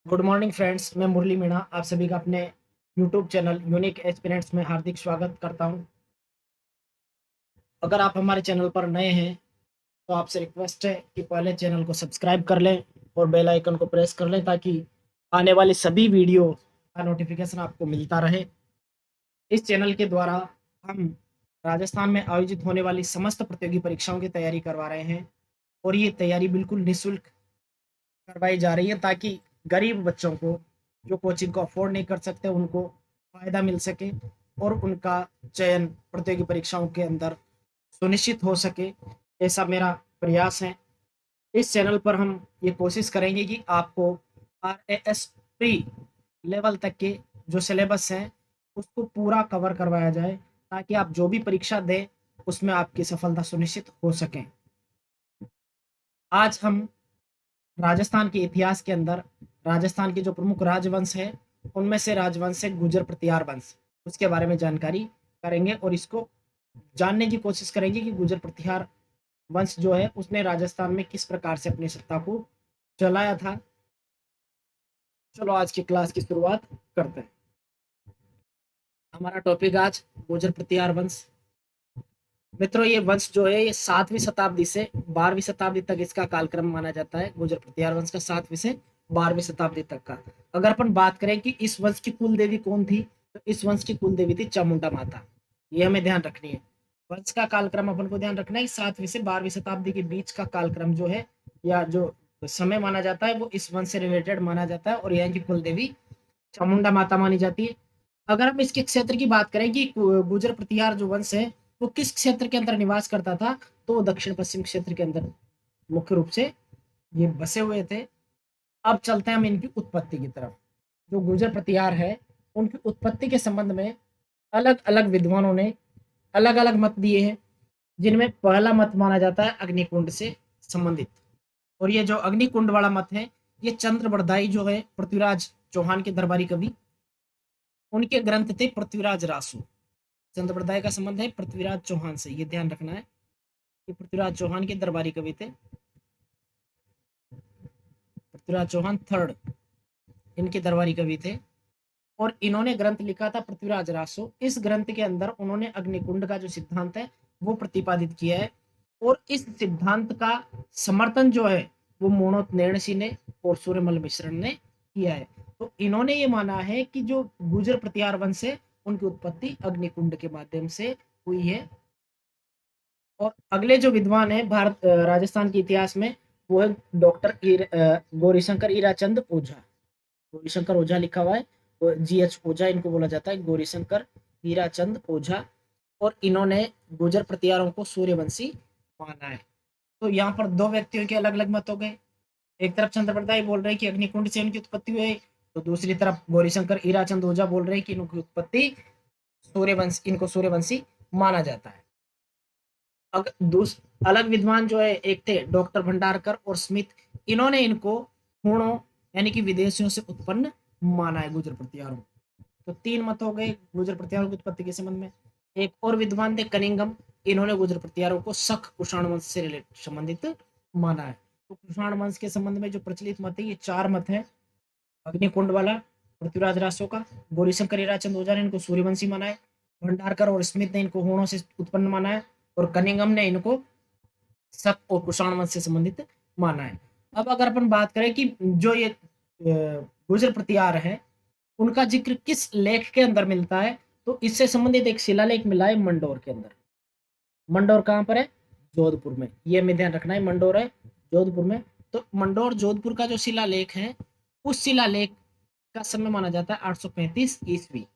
Good morning friends, मैं मुरली मीणा आप सभी का अपने यूट्यूब चैनल यूनिक एस्पिरेंट्स में हार्दिक स्वागत करता हूं। अगर आप हमारे चैनल पर नए हैं तो आपसे रिक्वेस्ट है कि पहले चैनल को सब्सक्राइब कर लें और बेल आइकन को प्रेस कर लें ताकि आने वाली सभी वीडियो का नोटिफिकेशन आपको मिलता रहे। इस चैनल के द्वारा हम राजस्थान में आयोजित होने वाली समस्त प्रतियोगी परीक्षाओं की तैयारी करवा रहे हैं और ये तैयारी बिल्कुल निःशुल्क करवाई जा रही है ताकि गरीब बच्चों को, जो कोचिंग को अफोर्ड नहीं कर सकते, उनको फ़ायदा मिल सके और उनका चयन प्रतियोगी परीक्षाओं के अंदर सुनिश्चित हो सके। ऐसा मेरा प्रयास है। इस चैनल पर हम ये कोशिश करेंगे कि आपको RAS प्री लेवल तक के जो सिलेबस हैं उसको पूरा कवर करवाया जाए ताकि आप जो भी परीक्षा दें उसमें आपकी सफलता सुनिश्चित हो सके। आज हम राजस्थान के इतिहास के अंदर राजस्थान के जो प्रमुख राजवंश है उनमें से राजवंश है गुर्जर प्रतिहार वंश, उसके बारे में जानकारी करेंगे और इसको जानने की कोशिश करेंगे कि गुर्जर प्रतिहार वंश जो है उसने राजस्थान में किस प्रकार से अपनी सत्ता को चलाया था। चलो आज की क्लास की शुरुआत करते हैं। हमारा टॉपिक आज गुर्जर प्रतिहार वंश। मित्रों, ये वंश जो है ये 7वीं शताब्दी से 12वीं शताब्दी तक इसका कालक्रम माना जाता है। गुर्जर प्रतिहार वंश का 7वीं से 12वीं शताब्दी तक का। अगर अपन बात करें कि इस वंश की कुल देवी कौन थी, तो इस वंश की कुल देवी थी चामुंडा माता। ये हमें ध्यान रखनी है। वंश का कालक्रम अपन को ध्यान रखना है। 7वीं से 12वीं शताब्दी के बीच का कालक्रम जो है या जो समय माना जाता है वो इस वंश से रिलेटेड माना जाता है और यहाँ की कुल देवी चामुंडा माता मानी जाती है। अगर हम इसके क्षेत्र की बात करें कि गुर्जर प्रतिहार जो वंश है वो किस क्षेत्र के अंदर निवास करता था, तो दक्षिण पश्चिम क्षेत्र के अंदर मुख्य रूप से ये बसे हुए थे। अब चलते हैं हम इनकी उत्पत्ति की तरफ। जो गुर्जर प्रतिहार है उनकी उत्पत्ति के संबंध में अलग अलग विद्वानों ने अलग अलग मत दिए हैं, जिनमें पहला मत माना जाता है अग्निकुंड से संबंधित। और ये जो अग्निकुंड वाला मत है ये चंद्र बरदाई जो है पृथ्वीराज चौहान के दरबारी कवि, उनके ग्रंथ थे पृथ्वीराज रासु। चंद्रप्रदाय का संबंध है पृथ्वीराज चौहान से, ये ध्यान रखना है कि पृथ्वीराज चौहान के दरबारी कवि थे। पृथ्वीराज चौहान थर्ड इनके दरबारी कवि थे और इन्होंने ग्रंथ लिखा था पृथ्वीराज रासो। इस ग्रंथ के अंदर उन्होंने अग्निकुंड का जो सिद्धांत है वो प्रतिपादित किया है और इस सिद्धांत का समर्थन जो है वो मोणोत नैणसी ने और सूर्यमल मिश्रण ने किया है। तो इन्होंने ये माना है कि जो गुर्जर प्रतिहार वंश है उनकी उत्पत्ति अग्निकुंड के माध्यम से हुई है। और अगले जो विद्वान है भारत राजस्थान के इतिहास में वो है डॉक्टर गौरीशंकर ईराचंद ओझा। गौरीशंकर ओझा लिखा हुआ है और GH ओझा इनको बोला जाता है, गौरीशंकर हीराचंद ओझा। और इन्होंने गुर्जर प्रतिहारों को सूर्यवंशी माना है। तो यहाँ पर दो व्यक्तियों के अलग अलग मत हो गए। एक तरफ चंद्रप्रदाय बोल रहे हैं कि अग्निकुंड से इनकी उत्पत्ति हुई, तो दूसरी तरफ गौरीशंकर हीराचंद ओझा बोल रहे हैं कि इनकी उत्पत्ति सूर्यवंश, इनको सूर्यवंशी माना जाता है। अलग विद्वान जो है एक थे डॉक्टर भंडारकर और स्मिथ, इन्होंने इनको हूणों यानी कि विदेशियों से उत्पन्न माना है गुर्जर प्रतिहारों। तो तीन मत हो गए गुर्जर प्रतिहारों की उत्पत्ति के संबंध में। एक और विद्वान थे कनिंगम, इन्होंने गुर्जर प्रतिहारों को शक कुषाण वंश से रिलेटेड संबंधित माना है। तो कुषाण वंश के संबंध में जो प्रचलित मत है ये चार मत है। अग्निकुंड वाला पृथ्वीराज रासो का, गौरीशंकर हीराचंद ओझा ने इनको सूर्यवंशी माना है, भंडारकर और स्मिथ ने इनको हूणों से उत्पन्न माना है और कनिंगम ने इनको शक और कुषाण वंश से संबंधित माना है। अब अगर अपन बात करें कि जो ये गुर्जर प्रतिहार है उनका जिक्र किस लेख के अंदर मिलता है, तो इससे संबंधित एक शिलालेख मिला है मंडोर के अंदर। मंडोर कहाँ पर है? जोधपुर में। ये हमें ध्यान रखना है, मंडोर है जोधपुर में। तो मंडोर जोधपुर का जो शिलालेख है उस शिलालेख का समय माना जाता है 835 ईस्वी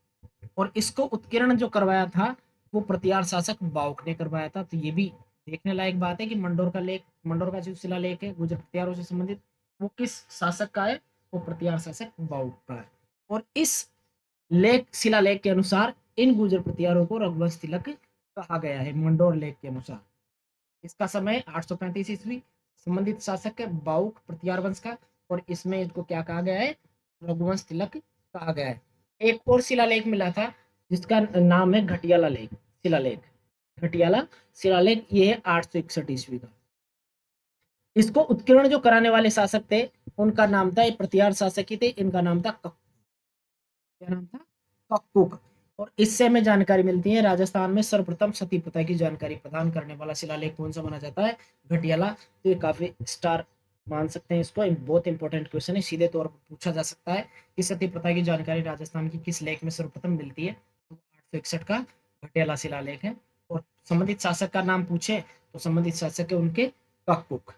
और इसको उत्कीर्ण जो करवाया था वो प्रतिहार शासक बाउक ने करवाया था। तो ये भी देखने लायक बात है कि मंडोर का जो शिलालेख है गुर्जर प्रतिहारों से संबंधित वो किस शासक का है? वो प्रतिहार शासक बाउक का है। और इस शिलालेख के अनुसार इन गुर्जर प्रतिहारों को रघुवंश तिलक कहा गया है। मंडोर लेख के अनुसार इसका समय 835 ईस्वी, संबंधित शासक है बाउक प्रतिहार वंश का और इसमें इसको क्या कहा गया है? रघुवंश तिलक कहा गया है। एक और शिलालेख मिला था जिसका नाम है घटियाला लेख शिलालेख। घटियाला शिलालेख ये है 861 ईस्वी का। इसको उत्कीर्ण जो कराने वाले शासक थे उनका नाम था, ये प्रतिहार शासक ही थे, इनका नाम था क्या नाम था? कक्कुक। और इससे हमें जानकारी मिलती है राजस्थान में सर्वप्रथम सती प्रथा की जानकारी प्रदान करने वाला शिलालेख कौन सा माना जाता है? घटियाला। तो ये काफी स्टार मान सकते हैं इसको, बहुत इंपॉर्टेंट क्वेश्चन है, सीधे तौर पर पूछा जा सकता है कि सती प्रथा की जानकारी राजस्थान की किस लेख में सर्वप्रथम मिलती है? तो 861 का घटियाला शिलालेख है। और संबंधित शासक का नाम पूछे तो संबंधित शासक है उनके कक्कुक।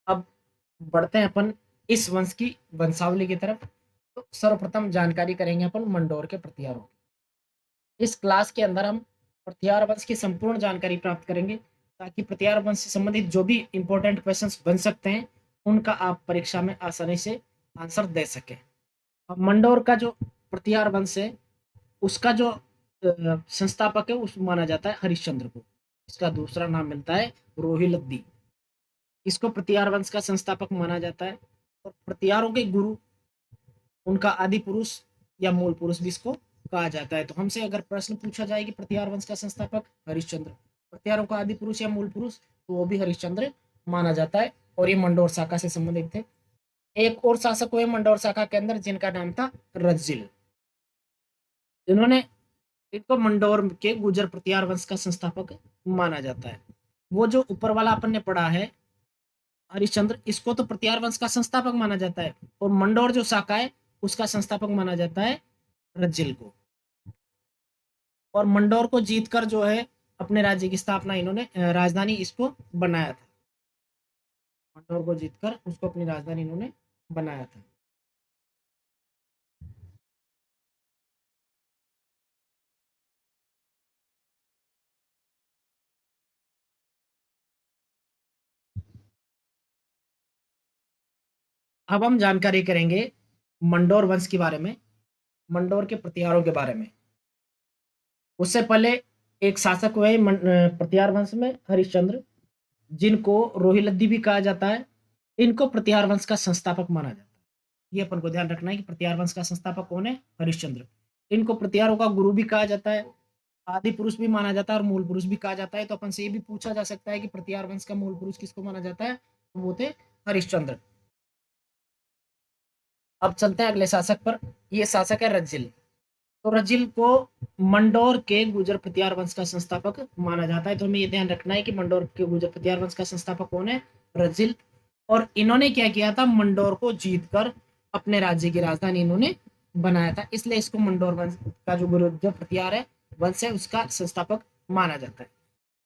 अब बढ़ते हैं अपन इस वंश की वंशावली की तरफ। तो सर्वप्रथम जानकारी करेंगे अपन मंडोर के प्रतिहारों की। इस क्लास के अंदर हम प्रतिहार वंश की संपूर्ण जानकारी प्राप्त करेंगे, ताकि प्रतिहार वंश से संबंधित जो भी इंपॉर्टेंट क्वेश्चंस बन सकते हैं उनका आप परीक्षा में आसानी से आंसर दे सके। अब मंडोर का जो प्रतिहार वंश है उसका जो संस्थापक है उस माना जाता है हरिश्चंद्र को। इसका दूसरा नाम मिलता है रोहिलद्दी। इसको प्रतिहार वंश का संस्थापक माना जाता है। और प्रतिहारों के गुरु, उनका आदि पुरुष या मूल पुरुष भी इसको कहा जाता है। तो हमसे अगर प्रश्न पूछा जाए कि प्रतिहार वंश का संस्थापक हरिश्चंद्र, प्रतिहारों का आदि पुरुष या मूल पुरुष, तो वो भी हरिश्चंद्र माना जाता है। और ये मंडोर शाखा से संबंधित थे। एक और शासक हुए मंडोर शाखा के अंदर जिनका नाम था रज्जिल। इन्होंने इनको मंडोर के गुर्जर प्रतिहार वंश का संस्थापक माना जाता है। वो जो ऊपर वाला अपन ने पढ़ा है हरिश्चंद्र, इसको तो प्रतिहार वंश का संस्थापक माना जाता है। और मंडोर जो शाखा है उसका संस्थापक माना जाता है रज्जिल को। और मंडोर को जीतकर जो है अपने राज्य की स्थापना इन्होंने राजधानी इसको बनाया था। मंडोर को जीतकर उसको अपनी राजधानी इन्होंने बनाया था। अब हम जानकारी करेंगे मंडोर वंश के बारे में, मंडोर के प्रतिहारों के बारे में। उससे पहले एक शासक हुए प्रतिहार वंश में हरिश्चंद्र, जिनको रोहिलद्दी भी कहा जाता है। इनको प्रतिहार वंश का संस्थापक माना जाता है। ये अपन को ध्यान रखना है कि प्रतिहार वंश का संस्थापक कौन है? हरिश्चंद्र। इनको प्रतिहारों का गुरु भी कहा जाता है, आदि पुरुष भी माना जाता है और मूल पुरुष भी कहा जाता है। तो अपन से ये भी पूछा जा सकता है कि प्रतिहार वंश का मूल पुरुष किसको माना जाता है? तो वो थे हरिश्चंद्र। अब चलते हैं अगले शासक पर। ये शासक है रज्जिल। तो रज्जिल को मंडोर के गुर्जर प्रतिहार वंश का संस्थापक माना जाता है। तो हमें ये ध्यान रखना है कि मंडोर के गुर्जर प्रतिहार वंश का संस्थापक कौन है? रज्जिल। और इन्होंने क्या किया था? मंडोर को जीतकर अपने राज्य की राजधानी इन्होंने बनाया था। इसलिए इसको मंडोर वंश का जो गुर्जर प्रतिहार है वंश है उसका संस्थापक माना जाता है।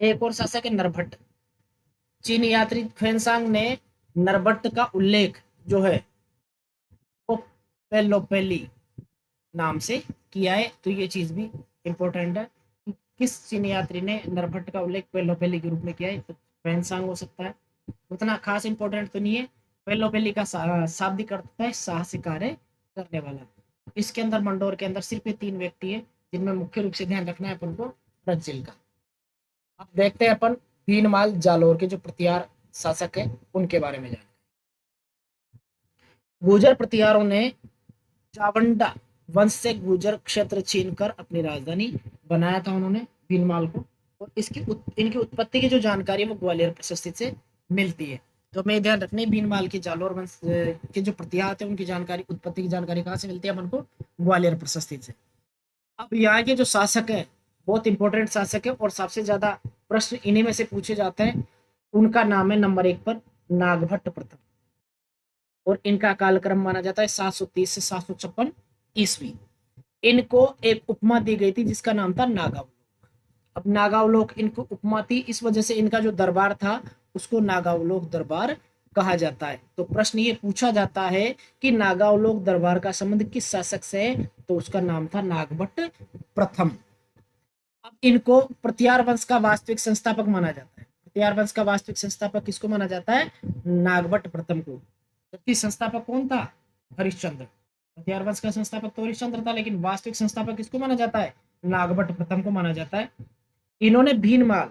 एक और शासक है नरभट्ट। चीनी यात्री ख्वेनसांग ने नरभट्ट का उल्लेख जो है वो पेलोपेली नाम से किया है। तो ये चीज भी इंपॉर्टेंट है कि किस चीनी यात्री ने नरभट्ट का उल्लेख पेलोपेली के रूप में किया है? तो ख्वेनसांग हो सकता है। उतना खास इंपॉर्टेंट तो नहीं है। पेलोपेली का शाब्दिक अर्थ है साहसी कार्य करने वाला। इसके अंदर मंडोर के अंदर सिर्फ ये 3 व्यक्ति है जिनमें मुख्य रूप से ध्यान रखना है अपन को रज्जिल का। अब देखते हैं अपन भीनमाल जालोर के जो प्रतिहार शासक है उनके बारे में जाने। गुर्जर प्रतिहारों ने चावंडा वंश से गुर्जर क्षेत्र छीनकर अपनी राजधानी बनाया था उन्होंने भीनमाल को। और इनकी उत्पत्ति की जो जानकारी है वो ग्वालियर प्रशस्ति से मिलती है। तो हमें ध्यान रखना है भीनमाल के जालोर वंश के जो प्रतिहार थे उनकी जानकारी, उत्पत्ति की जानकारी कहाँ से मिलती है अपन को? ग्वालियर प्रशस्ति से। अब यहाँ के जो शासक है बहुत इंपॉर्टेंट शासक है और सबसे ज्यादा प्रश्न इन्हीं में से पूछे जाते हैं। उनका नाम है नंबर 1 पर नागभट्ट प्रथम। और इनका कालक्रम माना जाता है 730 से 756 ईस्वी। इनको एक उपमा दी गई थी जिसका नाम था नागावलोक। अब नागावलोक इनको उपमा थी, इस वजह से इनका जो दरबार था उसको नागावलोक दरबार कहा जाता है। तो प्रश्न ये पूछा जाता है कि नागावलोक दरबार का संबंध किस शासक से है? तो उसका नाम था नागभट्ट प्रथम। अब इनको प्रतिहार वंश का वास्तविक संस्थापक माना जाता है। प्रतिहार वंश का वास्तविक संस्थापक किसको माना जाता है? नागभट्ट प्रथम को। जबकि संस्थापक कौन था? हरिश्चंद्र। प्रतिहार वंश का संस्थापक तो हरिश्चंद्र था, लेकिन वास्तविक संस्थापक किसको माना जाता है? नागभट्ट प्रथम को माना जाता है। इन्होंने भीनमाल,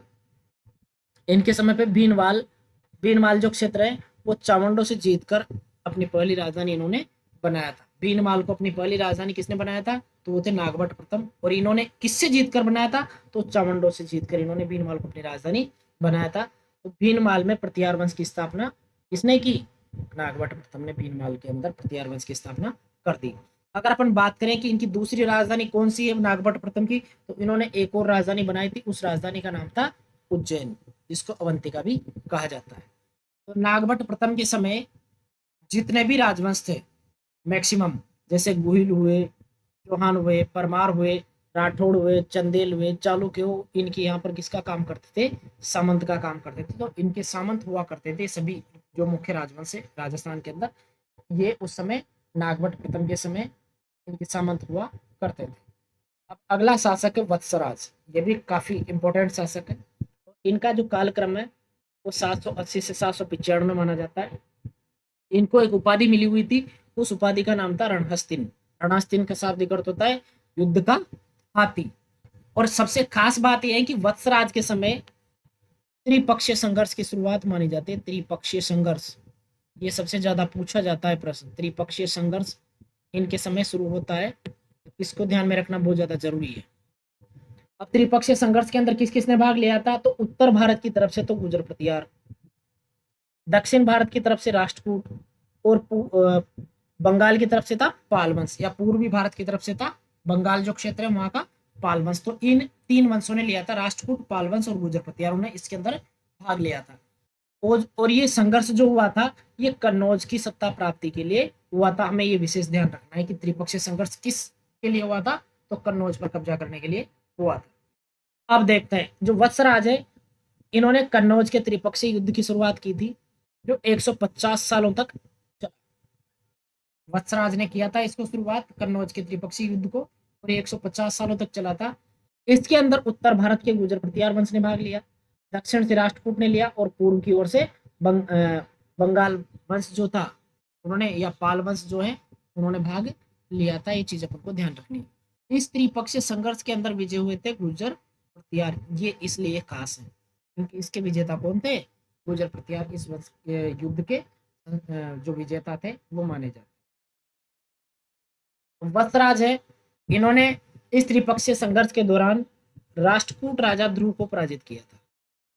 इनके समय पे भीनमाल जो क्षेत्र है वो चावंडों से जीतकर अपनी पहली राजधानी इन्होंने बनाया था। भीनमाल को अपनी पहली राजधानी किसने बनाया था? तो वो थे नागभट्ट प्रथम। और इन्होंने किससे जीतकर बनाया था? तो चावंडों से जीतकर इन्होंने भीनमाल को अपनी राजधानी बनाया था। तो भीनमाल में प्रतिहार वंश की स्थापना किसने की? नागभट्ट प्रथम ने भीनमाल के अंदर प्रतिहार वंश की स्थापना कर दी। अगर अपन बात करें कि इनकी दूसरी राजधानी कौन सी है नागभट्ट प्रथम की, तो इन्होंने एक और राजधानी बनाई थी, उस राजधानी का नाम था उज्जैन, जिसको अवंतिका भी कहा जाता है। तो नागभट्ट प्रथम के समय जितने भी राजवंश थे मैक्सिमम, जैसे गुहिल हुए, चौहान हुए, परमार हुए, राठौड़ हुए, चंदेल हुए, चालुक्य हो, इनके यहाँ पर किसका काम करते थे, सामंत का काम करते थे। तो इनके सामंत हुआ करते थे सभी जो मुख्य राजवंश है राजस्थान के अंदर, ये उस समय नागभट्ट प्रथम के समय इनके सामंत हुआ करते थे। अब अगला शासक है वत्सराज, ये भी काफी इंपॉर्टेंट शासक है। इनका जो कालक्रम है वो 780 से 795 में माना जाता है। इनको एक उपाधि मिली हुई थी, उस उपाधि का नाम था रणहस्तिन। रणहस्तिन का शाब्दिक अर्थ होता है युद्ध का हाथी। और सबसे खास बात यह है कि वत्सराज के समय त्रिपक्षीय संघर्ष की शुरुआत मानी जाती है। त्रिपक्षीय संघर्ष ये सबसे ज्यादा पूछा जाता है प्रश्न, त्रिपक्षीय संघर्ष इनके समय शुरू होता है, इसको ध्यान में रखना बहुत ज्यादा जरूरी है। अब त्रिपक्षीय संघर्ष के अंदर किस किसने भाग लिया था, तो उत्तर भारत की तरफ से तो गुर्जर प्रतिहार, दक्षिण भारत की तरफ से राष्ट्रकूट, और बंगाल की तरफ से था पाल वंश, या पूर्वी भारत की तरफ से था बंगाल जो क्षेत्र है वहां का पाल वंश। तो इन तीन वंशों ने लिया था, राष्ट्रकूट, पाल वंश और गुर्जर प्रतिहारों ने इसके अंदर भाग लिया था। और ये संघर्ष जो हुआ था ये कन्नौज की सत्ता प्राप्ति के लिए हुआ था। हमें ये विशेष ध्यान रखना है कि त्रिपक्षीय संघर्ष किस के लिए हुआ था, तो कन्नौज पर कब्जा करने के लिए हुआ था। अब देखते हैं जो वत्सराज है, इन्होंने कन्नौज के त्रिपक्षीय युद्ध की शुरुआत की थी जो 150 सालों तक चला। वत्सराज ने किया था इसको शुरुआत, कन्नौज के त्रिपक्षीय युद्ध को, और 150 सालों तक चला था। इसके अंदर उत्तर भारत के गुर्जर प्रतिहार वंश ने भाग लिया, दक्षिण से राष्ट्रकूट ने लिया, और पूर्व की ओर से बंगाल वंश जो था उन्होंने, या पाल वंश जो है उन्होंने भाग लिया था। ये चीज अपन को ध्यान रखनी है। इस त्रिपक्षीय संघर्ष के अंदर विजय हुए थे गुर्जर प्रतिहार, ये इसलिए खास है क्योंकि इसके विजेता कौन थे, गुर्जर प्रतिहार इस वंश के युद्ध के जो विजेता थे वो माने जाते। वत्सराज है, इन्होंने इस त्रिपक्षीय संघर्ष के दौरान राष्ट्रकूट राजा ध्रुव को पराजित किया था।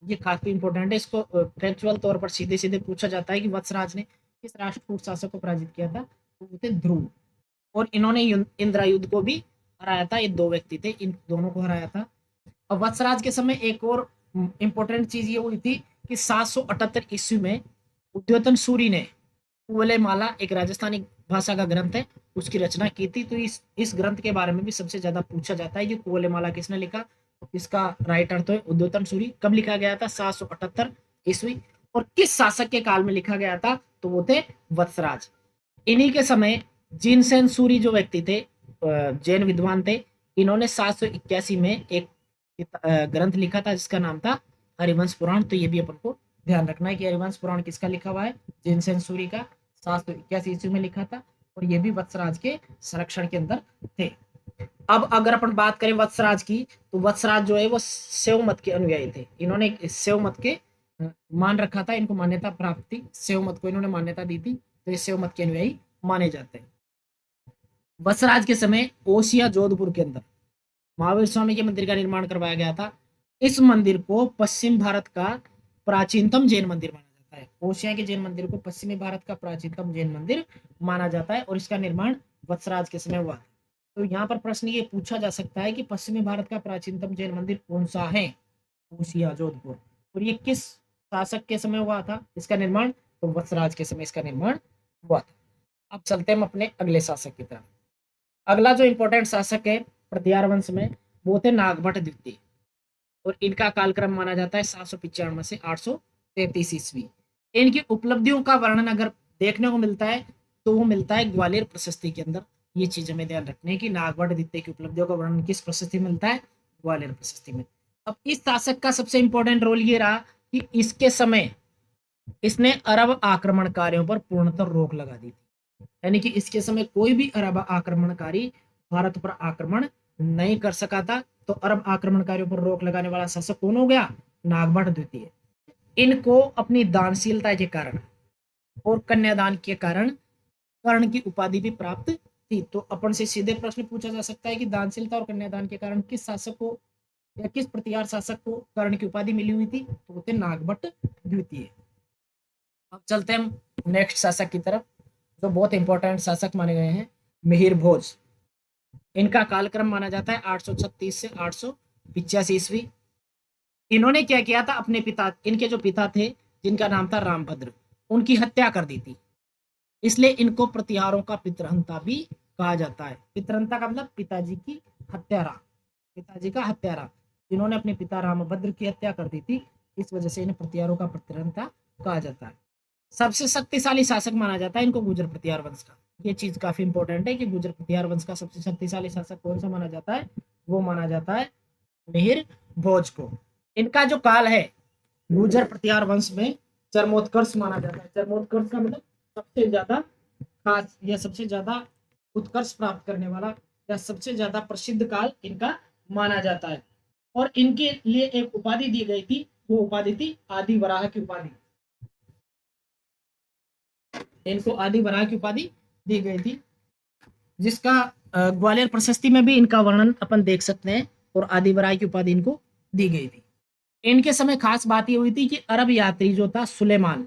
ये काफी इंपॉर्टेंट है, इसको फैक्चुअल तौर पर सीधे सीधे पूछा जाता है कि वत्सराज ने किस राष्ट्रकूट शासक को पराजित किया था, तो वो थे ध्रुव। और इन्होंने इंदिरा युद्ध को भी हराया था, ये दो व्यक्ति थे, इन दोनों को हराया था। अब वत्सराज के समय एक और इंपॉर्टेंट चीज ये हुई थी कि 778 ईस्वी में उद्योतन सूरी ने कुवलयमाला, एक राजस्थानी भाषा का ग्रंथ है, उसकी रचना की थी। तो इस ग्रंथ के बारे में भी सबसे ज्यादा पूछा जाता है कि कुवलयमाला किसने लिखा, तो इसका राइट अर्थ है उद्योतन सूरी। कब लिखा गया था, 778 ईस्वी। और किस शासक के काल में लिखा गया था, तो वो थे वत्सराज। इन्हीं के समय जिनसेन सूरी जो व्यक्ति थे, जैन विद्वान थे, इन्होंने 781 में एक ग्रंथ लिखा था जिसका नाम था हरिवंश पुराण। तो ये भी अपन को ध्यान रखना है कि हरिवंश पुराण किसका लिखा हुआ है, जिनसेन सूरी का, 781 ईस्वी में लिखा था, और ये भी वत्सराज के संरक्षण के अंदर थे। अब अगर अपन बात करें वत्सराज की, तो वत्सराज जो है वो शैव मत के अनुयायी थे। इन्होंने शैव मत के मान रखा था, इनको मान्यता प्राप्त थी, शैव मत को इन्होंने मान्यता दी थी, तो ये शैव मत के अनुयायी माने जाते हैं। वत्सराज के समय ओसिया जोधपुर के अंदर महावीर स्वामी के मंदिर का निर्माण करवाया गया था। इस मंदिर को पश्चिम भारत का प्राचीनतम जैन मंदिर माना जाता है। ओसिया के जैन मंदिर को पश्चिमी भारत का प्राचीनतम जैन मंदिर माना जाता है, और इसका निर्माण वत्सराज के समय हुआ। तो यहाँ पर प्रश्न ये पूछा जा सकता है कि पश्चिमी भारत का प्राचीनतम जैन मंदिर कौन सा है, ओसिया जोधपुर, और ये किस शासक के समय हुआ था इसका निर्माण, तो वत्सराज के समय इसका निर्माण हुआ था। अब चलते हैं हम अपने अगले शासक की तरफ। अगला जो इंपॉर्टेंट शासक है प्रतिहार वंश में, वो थे नागभट्ट द्वितीय, और इनका कालक्रम माना जाता है 795 से 833 ईस्वी। इनकी उपलब्धियों का वर्णन अगर देखने को मिलता है तो वो मिलता है ग्वालियर प्रशस्ति के अंदर। ये चीज हमें ध्यान रखनी है कि नागभट्ट द्वितीय की उपलब्धियों का वर्णन किस प्रशस्ति में मिलता है, ग्वालियर प्रशस्ति में। अब इस शासक का सबसे इंपॉर्टेंट रोल ये रहा कि इसके समय इसने अरब आक्रमणकारियों पर पूर्णतः रोक लगा दी थी, यानी कि इसके समय कोई भी अरब आक्रमणकारी भारत पर आक्रमण नहीं कर सका था। तो अरब आक्रमणकारियों पर रोक लगाने वाला शासक कौन हो गया, नागभट्ट द्वितीय। इनको अपनी दानशीलता के कारण और कन्यादान के कारण कर्ण की उपाधि भी प्राप्त थी। तो अपन से सीधे प्रश्न पूछा जा सकता है कि दानशीलता और कन्यादान के कारण किस शासक को या किस प्रतिहार शासक को कर्ण की उपाधि मिली हुई थी, तो वो थे नागभट्ट द्वितीय। अब चलते हैं हम नेक्स्ट शासक की तरफ, जो बहुत इंपॉर्टेंट शासक माने गए हैं, मिहिर भोज। इनका कालक्रम माना जाता है 836 से 885 ईस्वी। इन्होंने क्या किया था, अपने पिता, इनके जो पिता थे जिनका नाम था रामभद्र, उनकी हत्या कर दी थी। इसलिए इनको प्रतिहारों का पितरहंता भी कहा जाता है। पितरहंता का मतलब पिताजी की हत्यारा, पिताजी का हत्यारा। इन्होंने अपने पिता रामभद्र की हत्या कर दी थी, इस वजह से इन्हें प्रतिहारों का पितरहंता कहा जाता है। सबसे शक्तिशाली शासक माना जाता है इनको गुर्जर प्रतिहार वंश का। ये चीज काफी इंपॉर्टेंट है कि गुर्जर प्रतिहार वंश का सबसे शक्तिशाली शासक कौन सा माना जाता है, वो माना जाता है मिहिर भोज को। इनका जो काल है गुर्जर प्रतिहार वंश में चरमोत्कर्ष माना जाता है। चरमोत्कर्ष का मतलब सबसे ज्यादा खास या सबसे ज्यादा उत्कर्ष प्राप्त करने वाला या सबसे ज्यादा प्रसिद्ध काल इनका माना जाता है। और इनके लिए एक उपाधि दी गई थी, वो उपाधि थी आदि वराह की उपाधि। इनको आदि वराह की उपाधि दी गई थी, जिसका ग्वालियर प्रशस्ति में भी इनका वर्णन अपन देख सकते हैं, और आदि वराह की उपाधि इनको दी गई थी। इनके समय खास बात ये हुई थी कि अरब यात्री जो था सुलेमान,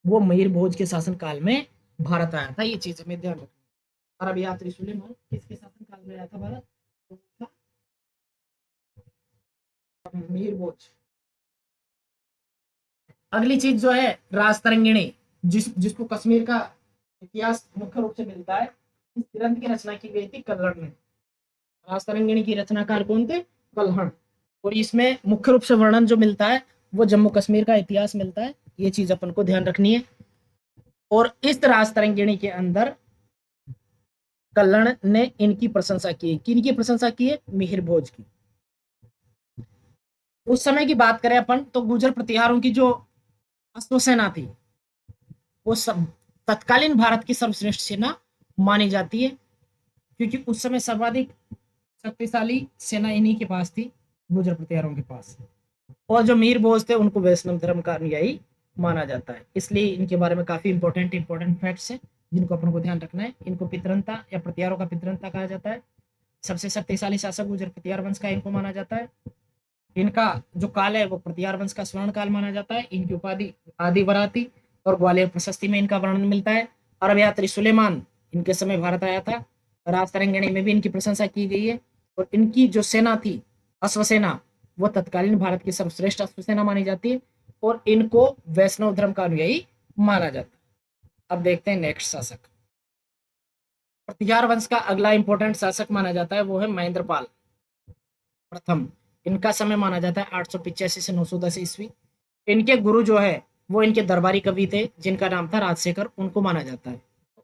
वो मिहिर भोज के शासन काल में भारत आया था। ये चीज हमें ध्यान रखना। अरब यात्री सुलेमान किसके शासन काल में आया था भारत, मिहिर भोज। अगली चीज जो है राजतरंगिणी, जिसको कश्मीर का इतिहास मुख्य रूप से मिलता है, इस ग्रंथ की रचना की गई थी कल्हण में। राजतरंगिणी की रचनाकार कौन थे, कल्हण। और इसमें मुख्य रूप से वर्णन जो मिलता है वो जम्मू कश्मीर का इतिहास मिलता है। ये चीज अपन को ध्यान रखनी है। और इस राजतरंगिणी के अंदर कल्हण ने इनकी प्रशंसा की है। किनकी प्रशंसा की है, मिहिर भोज की। उस समय की बात करें अपन तो गुर्जर प्रतिहारों की जो अश्वसेना थी, वो सब तत्कालीन भारत की सर्वश्रेष्ठ सेना मानी जाती है, क्योंकि उस समय सर्वाधिक शक्तिशाली सेना इन्हीं के पास थी, गुर्जर प्रतिहारों के पास। और जो मीर भोज थे उनको वैष्णव धर्म का अनुयायी माना जाता है। इसलिए इनके बारे में काफी इंपॉर्टेंट फैक्ट्स हैं जिनको अपन को ध्यान रखना है। इनको पितरंता या प्रतिहारों का पितरंता कहा जाता है। सबसे शक्तिशाली शासक गुर्जर प्रतिहार वंश का इनको माना जाता है। इनका जो काल है वो प्रतिहार वंश का स्वर्ण काल माना जाता है। इनकी उपाधि आदि वराती, और ग्वालियर प्रशस्ति में इनका वर्णन मिलता है। अरब यात्री सुलेमान इनके समय भारत आया था। राजतरंगिणी में भी इनकी प्रशंसा की गई है। और इनकी जो सेना थी, अश्वसेना, वो तत्कालीन भारत की सर्वश्रेष्ठ अश्वसेना मानी जाती है, और इनको वैष्णव धर्म का अनुयायी माना जाता है। अब देखते हैं नेक्स्ट शासक। प्रतिहार वंश का अगला इंपॉर्टेंट शासक माना जाता है वो है महेंद्रपाल प्रथम। इनका समय माना जाता है 885 से 910 ईस्वी। इनके गुरु जो है वो इनके दरबारी कवि थे जिनका नाम था राजशेखर, उनको माना जाता है।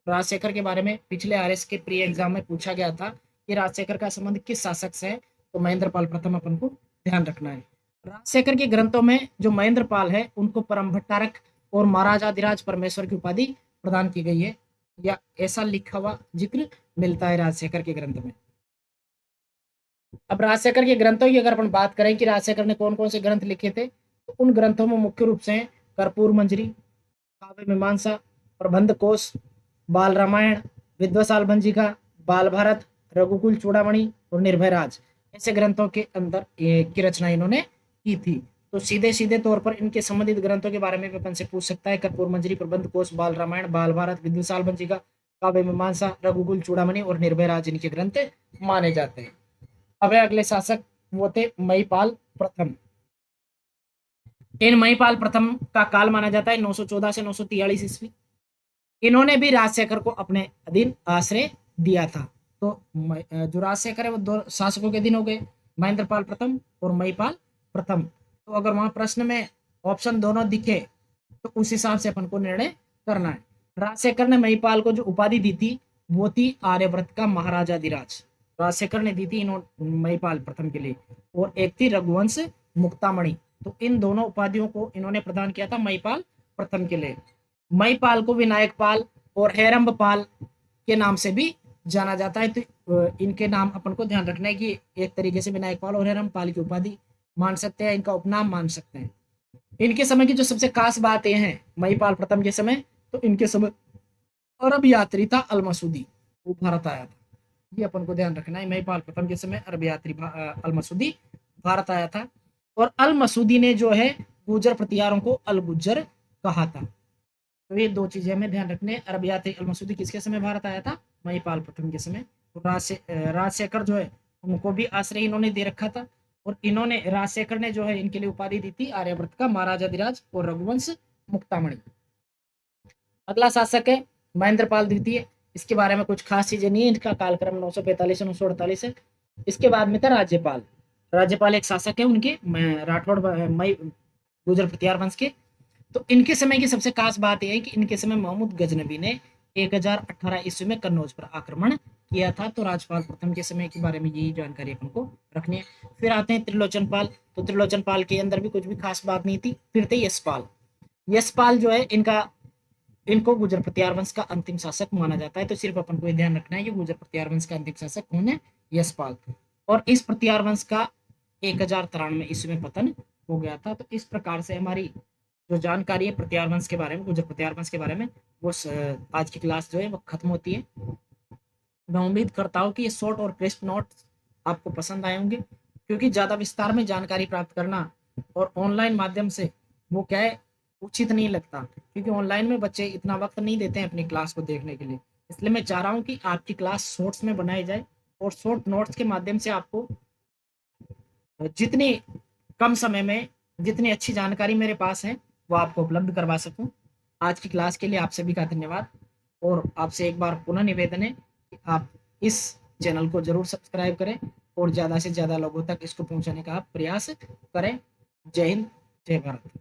राजशेखर के बारे में पिछले आरएस के प्री एग्जाम में पूछा गया था कि राजशेखर का संबंध किस शासक से है, तो महेंद्रपाल प्रथम अपन को ध्यान रखना है। राजशेखर के ग्रंथों में जो महेंद्रपाल है उनको परम भट्टारक और महाराजाधिराज परमेश्वर की उपाधि प्रदान की गई है, या ऐसा लिखा हुआ जिक्र मिलता है राजशेखर के ग्रंथ में। अब राजशेखर के ग्रंथों की अगर अपन बात करें कि राजशेखर ने कौन कौन से ग्रंथ लिखे थे, तो उन ग्रंथों में मुख्य रूप से कर्पूर मंजरी, काव्य मीमांसा, प्रबंध कोश, बाल रामायण, विद्वसाल भंजिका, बाल भारत, रघुकुल चूड़ामणि और निर्भय राज, ऐसे ग्रंथों के अंदर की रचना इन्होंने की थी। तो सीधे सीधे तौर पर इनके संबंधित ग्रंथों के बारे में अपन से पूछ सकता है। कर्पूर मंजरी, प्रबंध कोश, बाल रामायण, बाल भारत, विद्वसाल भंजिका, काव्य मीमांसा, रघुकुल चूड़ामणि और निर्भय राज इनके ग्रंथ माने जाते हैं। अब अगले शासक वो थे महिपाल प्रथम। इन महिपाल प्रथम का काल माना जाता है 914 से 943 ईस्वी। इन्होंने भी राजशेखर को अपने अधीन आश्रय दिया था। तो जो राजशेखर है वो दो शासकों के अधीन हो गए, महेंद्रपाल प्रथम और महिपाल प्रथम। तो अगर वहां प्रश्न में ऑप्शन दोनों दिखे तो उस हिसाब से अपन को निर्णय करना है। राजशेखर ने महिपाल को जो उपाधि दी थी वो थी आर्यव्रत का महाराजाधिराज। राजशेखर ने दी थी महिपाल प्रथम के लिए, और एक थी रघुवंश मुक्तामणि। तो इन दोनों उपाधियों को इन्होंने प्रदान किया था महिपाल प्रथम के लिए। महिपाल को विनायक पाल और हेरम्ब पाल के नाम से भी जाना जाता है। तो इनके नाम अपन को ध्यान रखना है कि एक तरीके से विनायक पाल और हेरम्ब पाल की उपाधि मान सकते हैं, इनका उपनाम मान सकते हैं। इनके समय की जो सबसे खास बातें हैं महिपाल प्रथम के समय, तो इनके समय अरब यात्री था अल मसूदी, वो भारत आया था। ये अपन को ध्यान रखना है। महिपाल प्रथम के समय अरब यात्री अल मसूदी भारत आया था, और अल मसूदी ने जो है गुर्जर प्रतिहारों को अल गुज्जर कहा था। तो ये 2 चीज़ें हमें ध्यान रखने हैं। अरबियात अल-मसूदी किसके समय भारत आया था? महिपाल प्रथम के समय। तो राजशेखर जो है उनको भी आश्रय इन्होंने दे रखा था और इन्होंने राजशेखर ने जो है इनके लिए उपाधि दी थी आर्यवर्त का महाराजाधिराज और रघुवंश मुक्तामणि। अगला शासक है महेंद्रपाल द्वितीय। इसके बारे में कुछ खास चीजें नहीं है। इनका कालक्रम 945 से 948 है। इसके बाद में था राज्यपाल। राज्यपाल एक शासक है उनके राठौड़ मई गुजर प्रतिहार वंश के। तो इनके समय की सबसे खास बात यह है कि इनके समय महमूद गजनबी ने 1018 ईस्वी में कन्नौज पर आक्रमण किया था। तो राजपाल प्रथम के समय के बारे में यही जानकारी अपन को रखनी है। फिर आते हैं त्रिलोचन पाल। तो त्रिलोचन पाल के अंदर भी कुछ भी खास बात नहीं थी। फिर थे यशपाल। यशपाल जो है इनको गुजर प्रतिहार वंश का अंतिम शासक माना जाता है। तो सिर्फ अपन को ये ध्यान रखना है कि गुजर प्रतिहार वंश का अंतिम शासक कौन है? यशपाल। और इस प्रतिहार वंश का 1093 ईस्वी में पतन हो गया था। तो इस प्रकार से हमारी जो जानकारी है प्रत्यार वंश के बारे में, गुजर प्रत्यार वंश के बारे में, वो आज की क्लास जो है वो खत्म होती है। मैं उम्मीद करता हूँ कि ये शॉर्ट और क्रिस्प नोट्स आपको पसंद आए होंगे, क्योंकि ज़्यादा विस्तार में जानकारी प्राप्त करना और ऑनलाइन माध्यम से वो क्या है उचित नहीं लगता, क्योंकि ऑनलाइन में बच्चे इतना वक्त नहीं देते हैं अपनी क्लास को देखने के लिए। इसलिए मैं चाह रहा हूँ कि आपकी क्लास शॉर्ट्स में बनाई जाए और शॉर्ट नोट्स के माध्यम से आपको जितनी कम समय में जितनी अच्छी जानकारी मेरे पास है वो आपको उपलब्ध करवा सकूं। आज की क्लास के लिए आप सभी का धन्यवाद और आपसे एक बार पुनः निवेदन है कि आप इस चैनल को जरूर सब्सक्राइब करें और ज़्यादा से ज़्यादा लोगों तक इसको पहुंचाने का आप प्रयास करें। जय हिंद, जय भारत।